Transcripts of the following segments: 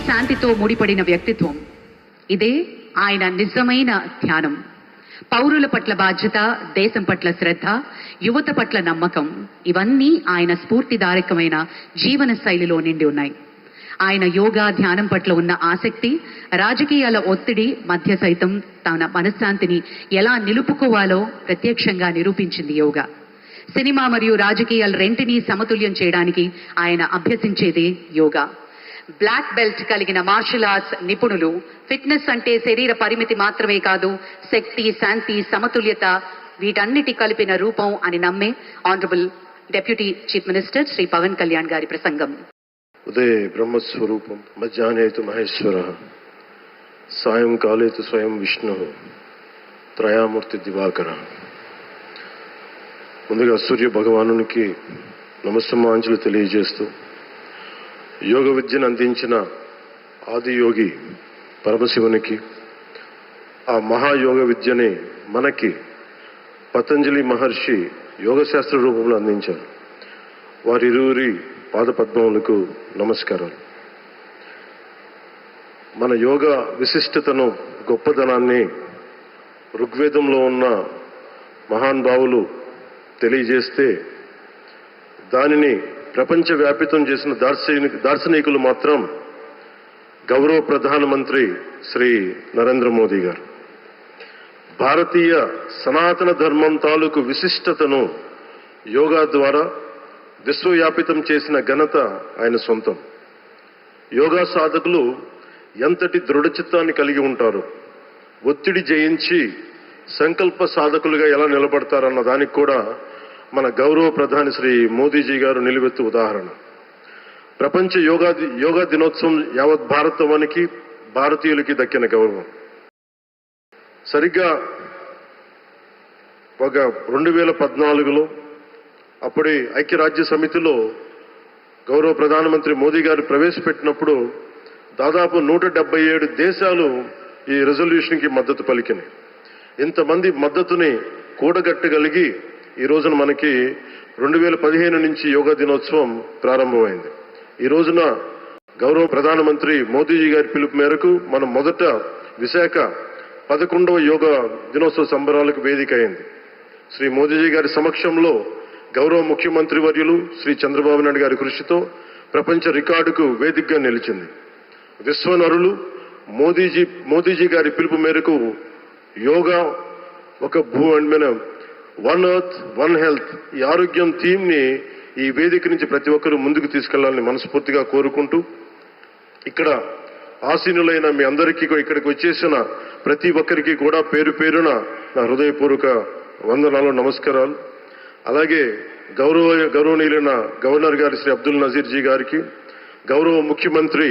శాంతితో ముడిపడిన వ్యక్తిత్వం. ఇదే ఆయన నిజమైన ధ్యానం. పౌరుల పట్ల బాధ్యత, దేశం పట్ల శ్రద్ధ, యువత పట్ల నమ్మకం, ఇవన్నీ ఆయన స్ఫూర్తిదాయకమైన జీవన శైలిలో నిండి ఉన్నాయి. ఆయన యోగా ధ్యానం పట్ల ఉన్న ఆసక్తి రాజకీయాల ఒత్తిడి మధ్య సైతం తన మనశ్శాంతిని ఎలా నిలుపుకోవాలో ప్రత్యక్షంగా నిరూపించింది యోగా. సినిమా మరియు రాజకీయాలు రెంటినీ సమతుల్యం చేయడానికి ఆయన అభ్యసించేదే యోగా. బ్లాక్ బెల్ట్ కలిగిన మార్షల్ ఆర్ట్స్ నిపుణులు ఫిట్నెస్ అంటే శరీర పరిమితి మాత్రమే కాదు, శక్తి, శాంతి, సమతుల్యత వీటన్నిటి కలిపిన రూపం అని నమ్మే honourable deputy chief minister Shri Pawan Kalyan గారి ప్రసంగం. ఉదయే బ్రహ్మస్వరూపం, మధ్యాహ్నేతు మహేశ్వర, సాయంకాలేతు స్వయం విష్ణు, త్రయామూర్తి దివాకర. ముందుగా సూర్య భగవానునికి నమస్సమాంజలు తెలియజేస్తూ, యోగ విద్యను అందించిన ఆదియోగి పరమశివునికి, ఆ మహాయోగ విద్యని మనకి పతంజలి మహర్షి యోగశాస్త్ర రూపంలో అందించారు. వారిరువురి పాదపద్మములకు నమస్కారాలు. మన యోగ విశిష్టతను, గొప్పదనాన్ని ఋగ్వేదంలో ఉన్న మహానుభావులు తెలియజేస్తే, దానిని ప్రపంచవ్యాపితం చేసిన దార్శనికులు మాత్రం గౌరవ ప్రధానమంత్రి శ్రీ నరేంద్ర మోదీ గారు. భారతీయ సనాతన ధర్మం తాలూకు విశిష్టతను యోగా ద్వారా విశ్వవ్యాపితం చేసిన ఘనత ఆయన సొంతం. యోగా సాధకులు ఎంతటి దృఢచిత్తాన్ని కలిగి ఉంటారు, ఒత్తిడి జయించి సంకల్ప సాధకులుగా ఎలా నిలబడతారన్న దానికి కూడా మన గౌరవ ప్రధాని శ్రీ మోదీజీ గారు నిలువెత్తు ఉదాహరణ. ప్రపంచ యోగా దినోత్సవం యావత్ భారతవానికి, భారతీయులకి దక్కిన గౌరవం. సరిగ్గా ఒక 2014లో అప్పటి ఐక్యరాజ్య సమితిలో గౌరవ ప్రధానమంత్రి మోదీ గారు ప్రవేశపెట్టినప్పుడు దాదాపు 177 దేశాలు ఈ రెజల్యూషన్కి మద్దతు పలికినాయి. ఇంతమంది మద్దతుని కూడగట్టగలిగి ఈ రోజున మనకి 2015 నుంచి యోగా దినోత్సవం ప్రారంభమైంది. ఈ రోజున గౌరవ ప్రధానమంత్రి మోదీజీ గారి పిలుపు మేరకు మనం మొదట విశాఖ 11వ యోగా దినోత్సవ సంబరాలకు వేదిక అయింది. శ్రీ మోదీజీ గారి సమక్షంలో గౌరవ ముఖ్యమంత్రి వర్యులు శ్రీ చంద్రబాబు నాయుడు గారి కృషితో ప్రపంచ రికార్డుకు వేదికగా నిలిచింది. విశ్వనరులు మోదీజీ గారి పిలుపు మేరకు యోగా ఒక వన్ ఎర్త్ వన్ హెల్త్, ఈ ఆరోగ్యం థీమ్ని ఈ వేదిక నుంచి ప్రతి ఒక్కరూ ముందుకు తీసుకెళ్లాలని మనస్ఫూర్తిగా కోరుకుంటూ, ఇక్కడ ఆసీనులైన మీ అందరికీ, ఇక్కడికి వచ్చేసిన ప్రతి ఒక్కరికి కూడా పేరు పేరున నా హృదయపూర్వక వందనాలు, నమస్కారాలు. అలాగే గౌరవనీయులైన గవర్నర్ గారి శ్రీ అబ్దుల్ నజీర్ జీ గారికి, గౌరవ ముఖ్యమంత్రి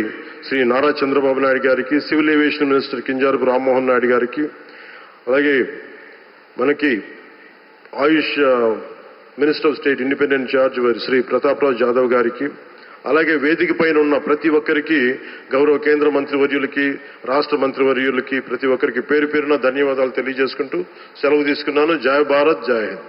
శ్రీ నారా చంద్రబాబు నాయుడు గారికి, civil aviation minister Kinjarapu Rammohan Naidu గారికి, అలాగే మనకి AYUSH minister of state independent charge Shri Prataprao Jadhav గారికి, అలాగే వేదిక పైన ఉన్న ప్రతి ఒక్కరికి, గౌరవ కేంద్ర మంత్రివర్యులకి, రాష్ట్ర మంత్రివర్యులకి, ప్రతి ఒక్కరికి పేరు పేరున ధన్యవాదాలు తెలియజేసుకుంటూ సెలవు తీసుకున్నాను. జై భారత్, జై హింద్.